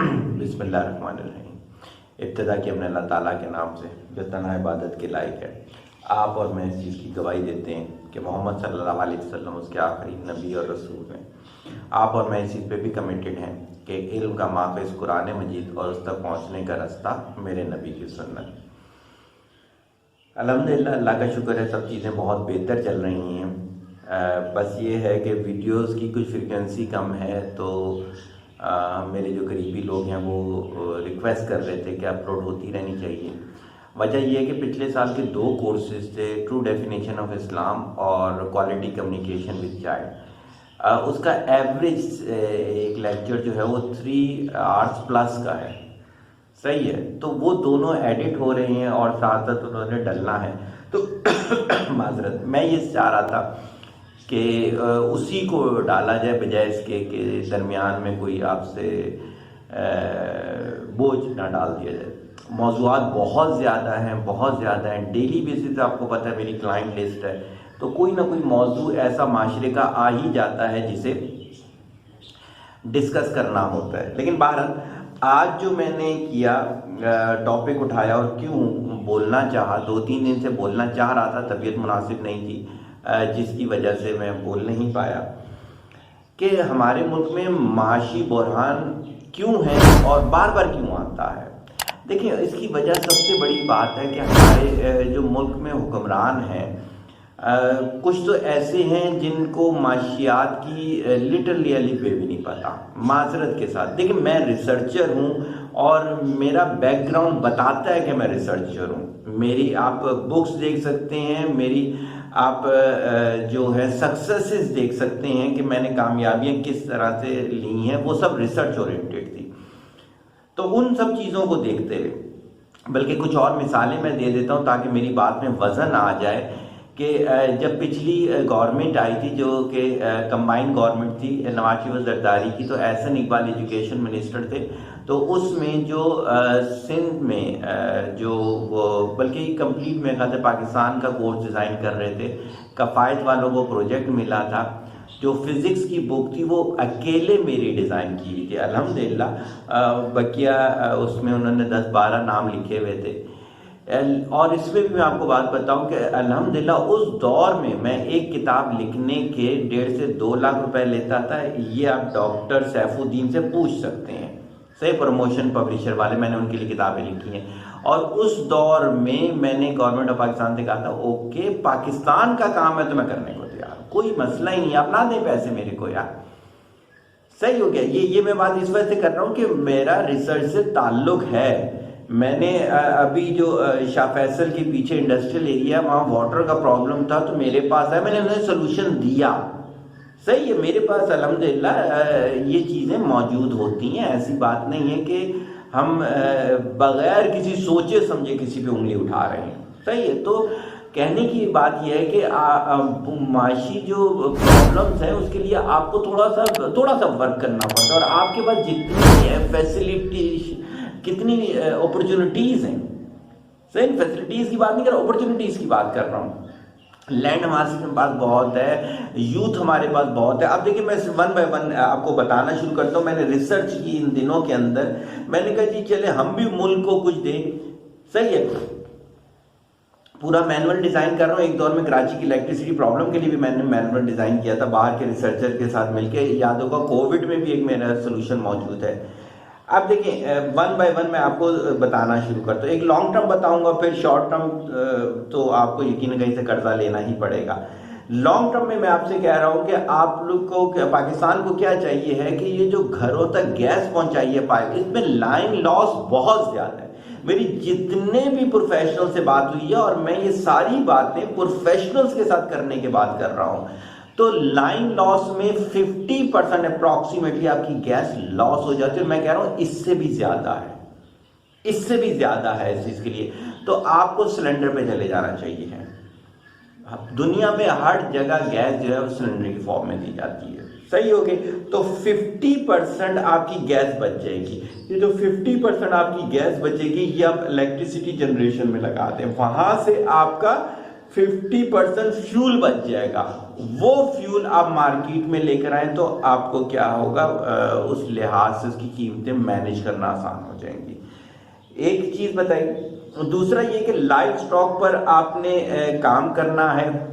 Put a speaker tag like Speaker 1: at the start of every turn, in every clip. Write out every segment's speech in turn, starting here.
Speaker 1: बिस्मिल्लाहिर्रहमानिर्रहीम। इब्तिदा की हमने अल्लाह ताला के नाम से जो तन्हा इबादत के लायक है। आप और मैं इस चीज़ की गवाही देते हैं कि मोहम्मद सल्लल्लाहु अलैहि वसल्लम उसके आखिरी नबी और रसूल हैं। आप और मैं इस चीज़ पे भी कमिटेड हैं कि इल्म का माफ़िज़ कुरान मजीद और उस तक पहुँचने का रास्ता मेरे नबी की सुन्नत। अल्हम्दुलिल्लाह, अल्लाह का शुक्र है, सब चीज़ें बहुत बेहतर चल रही हैं। बस ये है कि वीडियोस की कुछ फ्रिक्वेंसी कम है, तो मेरे जो करीबी लोग हैं वो रिक्वेस्ट कर रहे थे कि अपलोड होती रहनी चाहिए। वजह यह है कि पिछले साल के 2 कोर्सेज थे, ट्रू डेफिनेशन ऑफ इस्लाम और क्वालिटी कम्युनिकेशन विद चाइल्ड। उसका एवरेज एक लेक्चर जो है वो 3 आवर्स प्लस का है। सही है, तो वो दोनों एडिट हो रहे हैं और साथ साथ उन्होंने डलना है। तो माजरत, मैं ये चाह रहा था कि उसी को डाला जाए बजाय इसके कि दरमियान में कोई आपसे बोझ ना डाल दिया जाए। मौज़ूआत बहुत ज़्यादा हैं, डेली बेसिस आपको पता है मेरी क्लाइंट लिस्ट है, तो कोई ना कोई मौजू ऐसा माशरे का आ ही जाता है जिसे डिस्कस करना होता है। लेकिन बहरहाल आज जो मैंने किया, टॉपिक उठाया और क्यों बोलना चाहा, 2-3 दिन से बोलना चाह रहा था, तबीयत मुनासिब नहीं थी जिसकी वजह से मैं बोल नहीं पाया, कि हमारे मुल्क में माशी बुरहान क्यों है और बार बार क्यों आता है। देखिए, इसकी वजह सबसे बड़ी बात है कि हमारे जो मुल्क में हुक्मरान हैं, कुछ तो ऐसे हैं जिनको माशियात की लिटरली अली पे भी नहीं पता। माजरत के साथ, देखिए मैं रिसर्चर हूँ और मेरा बैकग्राउंड बताता है कि मैं रिसर्चर हूँ। मेरी आप बुक्स देख सकते हैं, मेरी आप जो है सक्सेसेस देख सकते हैं कि मैंने कामयाबियाँ किस तरह से ली हैं, वो सब रिसर्च ओरिएंटेड थी। तो उन सब चीज़ों को देखते हुए, बल्कि कुछ और मिसालें मैं दे देता हूँ ताकि मेरी बात में वज़न आ जाए कि जब पिछली गवर्नमेंट आई थी, जो कि कंबाइंड गवर्नमेंट थी नवाज शरीफ जरदारी की, तो एहसन इकबाल एजुकेशन मिनिस्टर थे। तो उसमें जो सिंध में जो वो बल्कि कंप्लीट में कहते पाकिस्तान का कोर्स डिज़ाइन कर रहे थे, कफ़ायत वालों को प्रोजेक्ट मिला था। जो फिज़िक्स की बुक थी वो अकेले मेरी डिज़ाइन की हुई थी। अल्हम्दुलिल्लाह, बकिया उसमें उन्होंने 10-12 नाम लिखे हुए थे। और इसमें भी मैं आपको बात बताऊं कि अल्हम्दुलिल्लाह उस दौर में मैं एक किताब लिखने के 1.5 से 2 लाख रुपए लेता था। ये आप डॉक्टर सैफुद्दीन से पूछ सकते हैं, सही प्रमोशन पब्लिशर वाले, मैंने उनके लिए किताबें लिखी हैं। और उस दौर में मैंने गवर्नमेंट ऑफ पाकिस्तान से कहा था, ओके पाकिस्तान का काम है तो मैं करने को तैयार हूं, कोई मसला ही नहीं, आप ना दें पैसे मेरे को यार। सही हो गया। ये मैं बात इस वजह से कर रहा हूँ कि मेरा रिसर्च से ताल्लुक है। मैंने अभी जो शाह फैसल के पीछे इंडस्ट्रियल एरिया, वहाँ वाटर का प्रॉब्लम था, तो मेरे पास आया, मैंने उन्हें सोल्यूशन दिया। सही है, मेरे पास अल्हम्दुलिल्लाह ये चीज़ें मौजूद होती हैं। ऐसी बात नहीं है कि हम बगैर किसी सोचे समझे किसी पे उंगली उठा रहे हैं। सही है, तो कहने की बात यह है कि माशी जो प्रॉब्लम्स हैं उसके लिए आपको थोड़ा सा वर्क करना पड़ता है। और आपके पास जितनी फैसिलिटी, कितनी अपॉर्चुनिटीज़ हैं, सही, फैसिलिटीज़ की बात नहीं कर रहा, अपॉर्चुनिटीज़ की बात कर रहा हूँ। लैंड हमारे पास बहुत है, यूथ हमारे पास बहुत है। अब देखिए, मैं 1 बाय 1 आपको बताना शुरू करता हूँ। मैंने रिसर्च की इन दिनों के अंदर, मैंने कहा जी चले हम भी मुल्क को कुछ दें। सही है, पूरा मैनुअल डिज़ाइन कर रहा हूँ। एक दौर में कराची की इलेक्ट्रिसिटी प्रॉब्लम के लिए भी मैंने मैनुअल डिज़ाइन किया था बाहर के रिसर्चर के साथ मिलके। याद होगा कोविड में भी एक मेरा सोल्यूशन मौजूद है। अब देखिए, 1 बाय 1 मैं आपको बताना शुरू करता हूँ। एक लॉन्ग टर्म बताऊंगा, फिर शॉर्ट टर्म तो आपको यकीन कहीं से कर्जा लेना ही पड़ेगा। लॉन्ग टर्म में मैं आपसे कह रहा हूँ कि आप लोग को, पाकिस्तान को क्या चाहिए है कि ये जो घरों तक गैस पहुंचाई है पाइप, इसमें लाइन लॉस बहुत ज़्यादा है। मेरी जितने भी प्रोफेशनल से बात हुई है, और मैं ये सारी बातें प्रोफेशनल्स के साथ करने के बाद कर रहा हूँ, तो लाइन लॉस में 50% अप्रॉक्सीमेटली आपकी गैस लॉस हो जाती है। मैं कह रहा हूं इससे भी ज्यादा है, इससे भी ज्यादा है इस चीज के लिए। तो आपको सिलेंडर पे चले जाना चाहिए है। दुनिया में हर जगह गैस जो है वो सिलेंडर की फॉर्म में दी जाती है। सही हो गई, तो 50% आपकी गैस बच जाएगी। ये जो 50% आपकी गैस बचेगी, ये आप इलेक्ट्रिसिटी जनरेशन में लगा दें, वहां से आपका 50% फ्यूल बच जाएगा। वो फ्यूल आप मार्केट में लेकर आए तो आपको क्या होगा, उस लिहाज से उसकी कीमतें मैनेज करना आसान हो जाएंगी। एक चीज बताइए। दूसरा ये कि लाइव स्टॉक पर आपने काम करना है।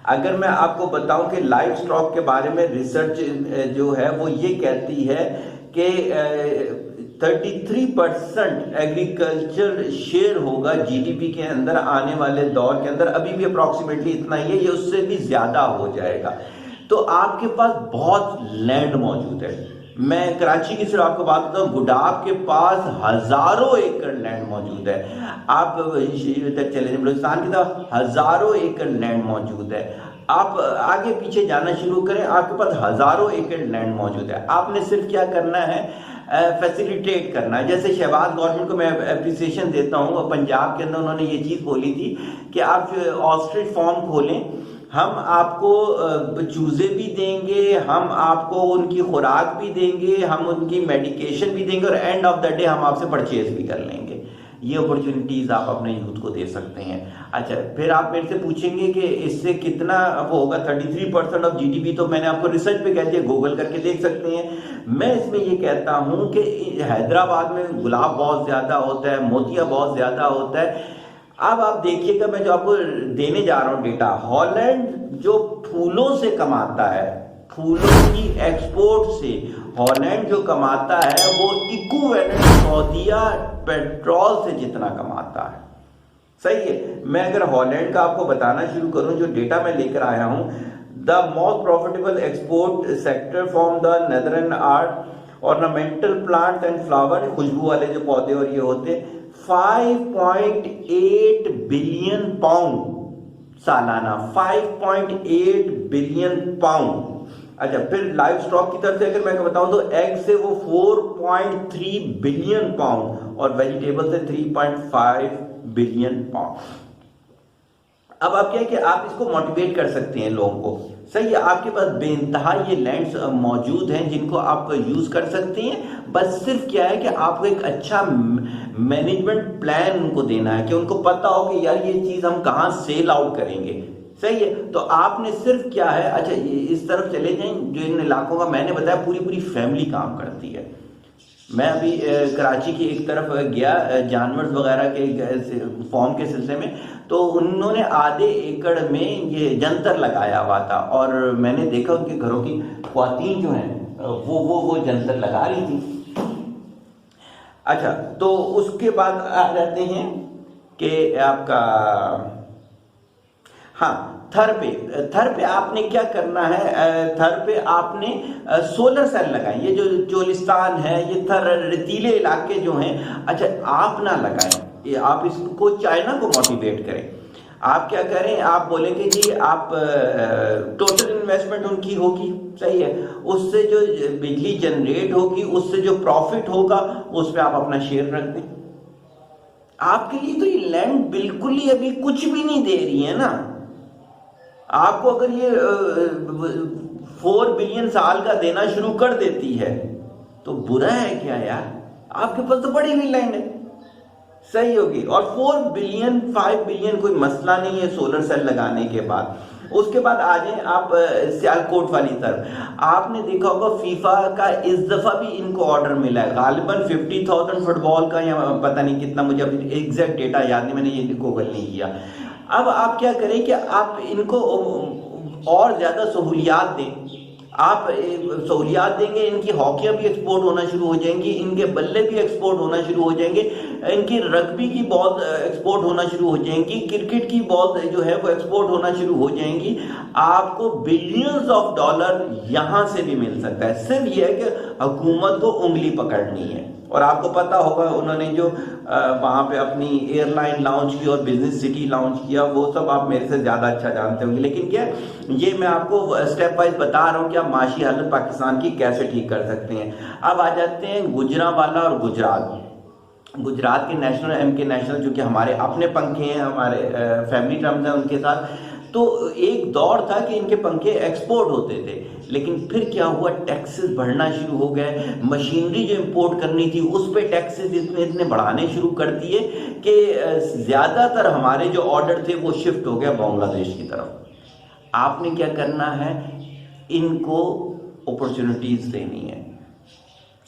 Speaker 1: अगर मैं आपको बताऊं कि लाइव स्टॉक के बारे में रिसर्च जो है वो ये कहती है कि 33% एग्रीकल्चर शेयर होगा जीडीपी के अंदर आने वाले दौर के अंदर। अभी भी अप्रॉक्सीमेटली इतना ही है, ये उससे भी ज्यादा हो जाएगा। तो आपके पास बहुत लैंड मौजूद है। मैं कराची की सिर्फ आपको बात बताऊं, गुडाब के पास हजारों एकड़ लैंड मौजूद है। आप इधर चले जाए बलूचिस्तान की तरफ, हजारों एकड़ लैंड मौजूद है। आप आगे पीछे जाना शुरू करें, आपके पास हजारों एकड़ लैंड मौजूद है। आपने सिर्फ क्या करना है, फैसिलिटेट करना है। जैसे शहबाज गवर्नमेंट को मैं अप्रिसिएशन देता हूँ, पंजाब के अंदर उन्होंने ये चीज़ बोली थी कि आप ऑस्ट्रिच फार्म खोलें, हम आपको चूजे भी देंगे, हम आपको उनकी खुराक भी देंगे, हम उनकी मेडिकेशन भी देंगे और एंड ऑफ द डे हम आपसे परचेज भी कर लेंगे। ये अपॉर्चुनिटीज आप अपने यूथ को दे सकते हैं। अच्छा, फिर आप मेरे से पूछेंगे कि इससे कितना वो होगा, 33% ऑफ जीडीपी। तो मैंने आपको रिसर्च पे कह दिया, गूगल करके देख सकते हैं। मैं इसमें ये कहता हूं कि हैदराबाद में गुलाब बहुत ज्यादा होता है, मोतिया बहुत ज्यादा होता है। अब आप देखिएगा, मैं जो आपको देने जा रहा हूं डेटा, हॉलैंड जो फूलों से कमाता है, फूलों की एक्सपोर्ट से हॉलैंड जो कमाता है वो इक्विवेलेंट सऊदीया पेट्रोल से जितना कमाता है। सही है। मैं अगर हॉलैंड का आपको बताना शुरू करूं, जो डेटा मैं लेकर आया हूं, the most profitable export sector from the Netherland are ornamental plants and flower, खुशबू वाले जो पौधे और ये होते, 5.8 बिलियन पाउंड सालाना, 5.8 बिलियन पाउंड। अच्छा, फिर लाइव स्टॉक की तरफ से अगर मैं बताऊं तो एग से वो 4.3 बिलियन पाउंड और वेजिटेबल से 3.5 बिलियन पाउंड। अब आप क्या है कि आप इसको मोटिवेट कर सकते हैं लोगों को। सही है, आपके पास बेइंतहा ये लैंड्स मौजूद हैं जिनको आप यूज कर सकते हैं। बस सिर्फ क्या है कि आपको एक अच्छा मैनेजमेंट प्लान उनको देना है कि उनको पता हो कि यार ये चीज हम कहाँ सेल आउट करेंगे। सही है। तो आपने सिर्फ क्या है, अच्छा इस तरफ चले जाएं, जो इन इलाकों का मैंने बताया पूरी पूरी फैमिली काम करती है। मैं अभी कराची की एक तरफ गया जानवर वगैरह के फॉर्म के सिलसिले में, तो उन्होंने आधे एकड़ में ये जंतर लगाया हुआ था और मैंने देखा उनके घरों की ख्वातीन जो हैं वो जंतर लगा रही थी। अच्छा, तो उसके बाद आ जाते हैं कि आपका, हाँ, थर पे आपने क्या करना है, थर पे आपने सोलर सेल लगाएं। ये जो चोलिस्तान है, ये थर रेतीले इलाके जो हैं, अच्छा आप ना लगाएं, ये आप इसको चाइना को मोटिवेट करें। आप क्या करें, आप बोलेंगे जी आप टोटल इन्वेस्टमेंट उनकी होगी, सही है, उससे जो बिजली जनरेट होगी, उससे जो प्रॉफिट होगा, उसमें आप अपना शेयर रख दें। आपके लिए तो ये लैंड बिल्कुल ही अभी कुछ भी नहीं दे रही है ना। आपको अगर ये 4 बिलियन साल का देना शुरू कर देती है तो बुरा है क्या यार, आपके पास तो बड़ी हुई लैंड है, सही होगी। और 4 बिलियन 5 बिलियन कोई मसला नहीं है सोलर सेल लगाने के बाद। उसके बाद आ जाए आप सियालकोट वाली तरफ। आपने देखा होगा फीफा का इस दफा भी इनको ऑर्डर मिला है, गालिबन 50,000 फुटबॉल का, या पता नहीं कितना, मुझे अभी एग्जैक्ट डेटा याद नहीं, मैंने ये गूगल नहीं किया। अब आप क्या करें कि आप इनको और ज्यादा सहूलियात दें। आप सहूलियात देंगे, इनकी हॉकियां भी एक्सपोर्ट होना शुरू हो जाएंगी, इनके बल्ले भी एक्सपोर्ट होना शुरू हो जाएंगे, इनकी रग्बी की बॉल एक्सपोर्ट होना शुरू हो जाएंगी, क्रिकेट की बॉल जो है वो एक्सपोर्ट होना शुरू हो जाएंगी। आपको बिलियंस ऑफ डॉलर यहां से भी मिल सकता है। सिर्फ यह है कि हुकूमत को उंगली पकड़नी है। और आपको पता होगा उन्होंने जो वहां पे अपनी एयरलाइन लॉन्च की और बिजनेस सिटी लॉन्च किया, वो सब आप मेरे से ज्यादा अच्छा जानते होंगे। लेकिन क्या ये मैं आपको स्टेप वाइज बता रहा हूँ कि आप माशी हालत पाकिस्तान की कैसे ठीक कर सकते हैं। अब आ जाते हैं गुजरांवाला और गुजरात के नेशनल, एमके नेशनल, जो कि हमारे अपने पंखे हैं, हमारे फैमिली टर्म्स हैं उनके साथ। तो एक दौर था कि इनके पंखे एक्सपोर्ट होते थे, लेकिन फिर क्या हुआ, टैक्सेस बढ़ना शुरू हो गए। मशीनरी जो इंपोर्ट करनी थी उस पे टैक्सेस इतने इतने बढ़ाने शुरू कर दिए कि ज़्यादातर हमारे जो ऑर्डर थे वो शिफ्ट हो गया बांग्लादेश की तरफ। आपने क्या करना है, इनको अपॉर्चुनिटीज देनी है,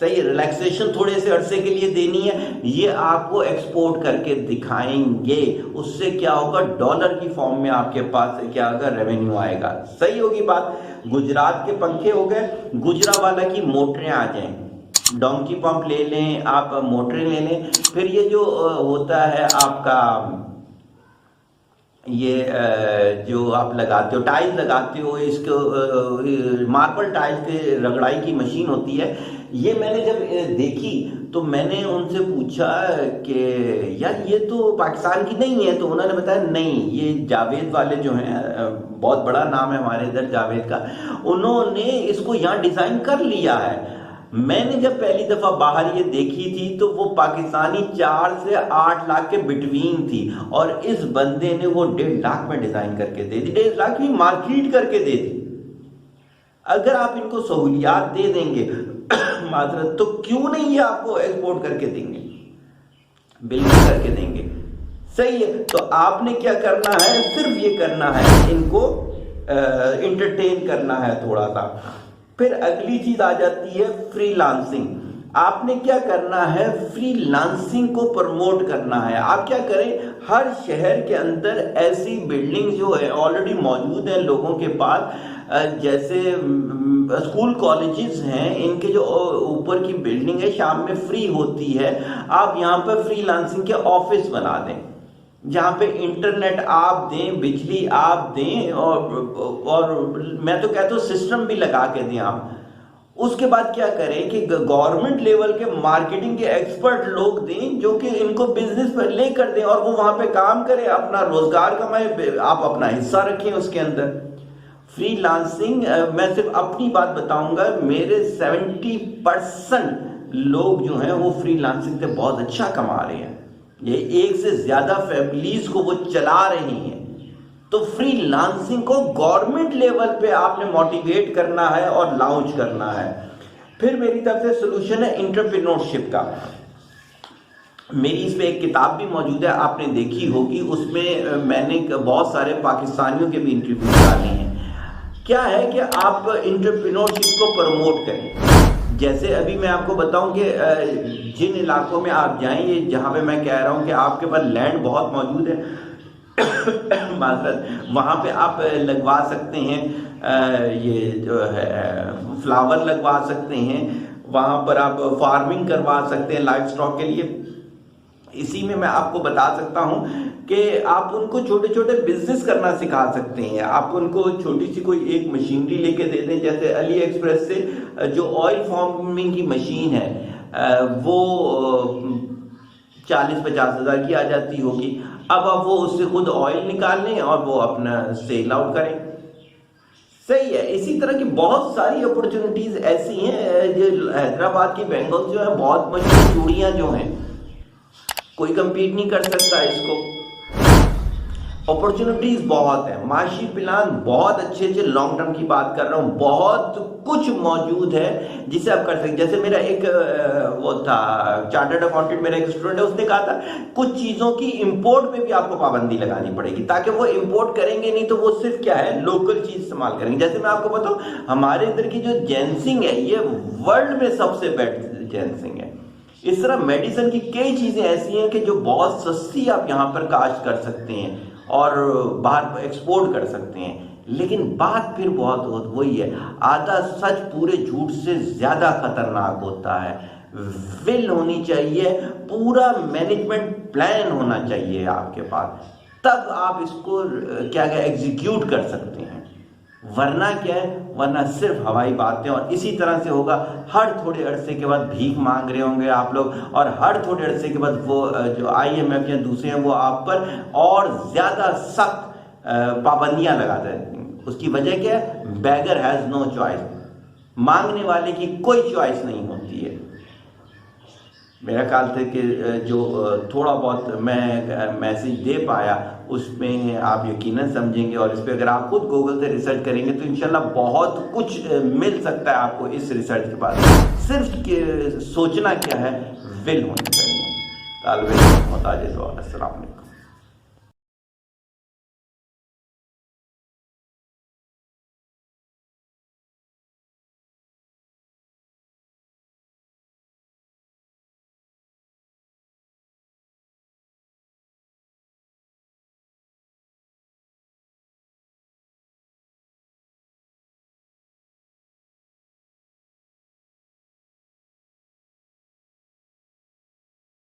Speaker 1: सही है, रिलैक्सेशन थोड़े से अरसे के लिए देनी है। ये आपको एक्सपोर्ट करके दिखाएंगे, उससे क्या होगा, डॉलर की फॉर्म में आपके पास क्या होगा, रेवेन्यू आएगा। सही होगी बात। गुजरात के पंखे हो गए, गुजरावाला की मोटरें आ जाएं, डोंकी पंप ले लें आप, मोटरें ले लें। फिर ये जो होता है आपका ये जो आप लगाते हो, टाइल्स लगाते हो, इसको मार्बल टाइल्स के रगड़ाई की मशीन होती है। ये मैंने जब देखी तो मैंने उनसे पूछा कि यार ये तो पाकिस्तान की नहीं है, तो उन्होंने बताया नहीं, ये जावेद वाले जो हैं, बहुत बड़ा नाम है हमारे इधर जावेद का, उन्होंने इसको यहाँ डिज़ाइन कर लिया है। मैंने जब पहली दफा बाहर ये देखी थी तो वो पाकिस्तानी 4 से 8 लाख के बिटवीन थी, और इस बंदे ने वो 1.5 लाख में डिजाइन करके दे दी, 1.5 लाख में मार्केट करके दे दी। अगर आप इनको सहूलियात दे देंगे मात्र, तो क्यों नहीं ये आपको एक्सपोर्ट करके देंगे, बिल्कुल करके देंगे। सही है। तो आपने क्या करना है, सिर्फ ये करना है, इनको इंटरटेन करना है थोड़ा सा। फिर अगली चीज आ जाती है फ्रीलांसिंग। आपने क्या करना है, फ्रीलांसिंग को प्रमोट करना है। आप क्या करें, हर शहर के अंदर ऐसी बिल्डिंग जो है ऑलरेडी मौजूद है लोगों के पास, जैसे स्कूल कॉलेजेस हैं, इनके जो ऊपर की बिल्डिंग है शाम में फ्री होती है, आप यहाँ पर फ्रीलांसिंग के ऑफिस बना दें, जहाँ पे इंटरनेट आप दें, बिजली आप दें, और मैं तो कहता हूँ सिस्टम भी लगा के दें आप। उसके बाद क्या करें कि गवर्नमेंट लेवल के मार्केटिंग के एक्सपर्ट लोग दें, जो कि इनको बिजनेस पर लेकर दें, और वो वहाँ पे काम करें, अपना रोजगार कमाए, आप अपना हिस्सा रखें उसके अंदर। फ्रीलांसिंग, मैं सिर्फ अपनी बात बताऊंगा, मेरे 70% लोग जो हैं वो फ्रीलांसिंग से बहुत अच्छा कमा रहे हैं। ये 1 से ज्यादा फैमिलीज को वो चला रही हैं। तो फ्रीलांसिंग को गवर्नमेंट लेवल पे आपने मोटिवेट करना है और लॉन्च करना है। फिर मेरी तरफ से सोल्यूशन है एंटरप्रेन्योरशिप का। मेरी इस पे एक किताब भी मौजूद है, आपने देखी होगी, उसमें मैंने बहुत सारे पाकिस्तानियों के भी इंटरव्यू डाले हैं। क्या है कि आप एंटरप्रेन्योरशिप को प्रमोट करें। जैसे अभी मैं आपको बताऊं कि जिन इलाकों में आप जाएंगे, जहां पे मैं कह रहा हूं कि आपके पास लैंड बहुत मौजूद है वहां पे आप लगवा सकते हैं, ये जो है फ्लावर लगवा सकते हैं, वहां पर आप फार्मिंग करवा सकते हैं लाइव स्टॉक के लिए। इसी में मैं आपको बता सकता हूं कि आप उनको छोटे छोटे बिजनेस करना सिखा सकते हैं। आप उनको छोटी सी कोई एक मशीनरी लेके दे दें, जैसे अली एक्सप्रेस से जो ऑयल फार्मिंग की मशीन है वो 40-50 हज़ार की आ जाती होगी। अब आप वो उससे खुद ऑयल निकाल लें और वो अपना सेल आउट करें। सही है। इसी तरह की बहुत सारी अपॉर्चुनिटीज ऐसी हैं। जो हैदराबाद की बैंगल्स जो है, बहुत मशहूर चूड़ियां जो हैं, कोई कंपीट नहीं कर सकता इसको। अपॉर्चुनिटीज बहुत है, माशी प्लान बहुत अच्छे अच्छे, लॉन्ग टर्म की बात कर रहा हूँ, बहुत कुछ मौजूद है जिसे आप कर सकते। जैसे मेरा एक वो था चार्टर्ड अकाउंटेंट, मेरा एक स्टूडेंट है, उसने कहा था कुछ चीजों की इंपोर्ट पे भी आपको पाबंदी लगानी पड़ेगी, ताकि वो इंपोर्ट करेंगे नहीं तो वो सिर्फ क्या है, लोकल चीज इस्तेमाल करेंगे। जैसे मैं आपको बताऊं, हमारे इधर की जो जेंसिंग है ये वर्ल्ड में सबसे बेस्ट जेंसिंग है। इस तरह मेडिसिन की कई चीजें ऐसी हैं कि जो बहुत सस्ती आप यहाँ पर काश्त कर सकते हैं और बाहर एक्सपोर्ट कर सकते हैं। लेकिन बात फिर बहुत वही है, आधा सच पूरे झूठ से ज्यादा खतरनाक होता है। विल होनी चाहिए, पूरा मैनेजमेंट प्लान होना चाहिए आपके पास, तब आप इसको क्या एग्जीक्यूट कर सकते हैं। वरना क्या है, वरना सिर्फ हवाई बातें। और इसी तरह से होगा, हर थोड़े अरसे के बाद भीख मांग रहे होंगे आप लोग, और हर थोड़े अरसे के बाद वो जो IMF या दूसरे हैं वो आप पर और ज्यादा सख्त पाबंदियां लगा देते हैं। उसकी वजह क्या है, बैगर हैज नो चॉइस, मांगने वाले की कोई चॉइस नहीं होती है। मेरा ख्याल था कि जो थोड़ा बहुत मैं मैसेज दे पाया उसमें आप यकीनन समझेंगे, और इस पर अगर आप खुद गूगल से रिसर्च करेंगे तो इंशाल्लाह बहुत कुछ मिल सकता है आपको इस रिसर्च के बाद। सिर्फ सोचना क्या है, विल होनी चाहिए। तालिब इल्म मोहताज दुआ। अस्सलाम वालेकुम।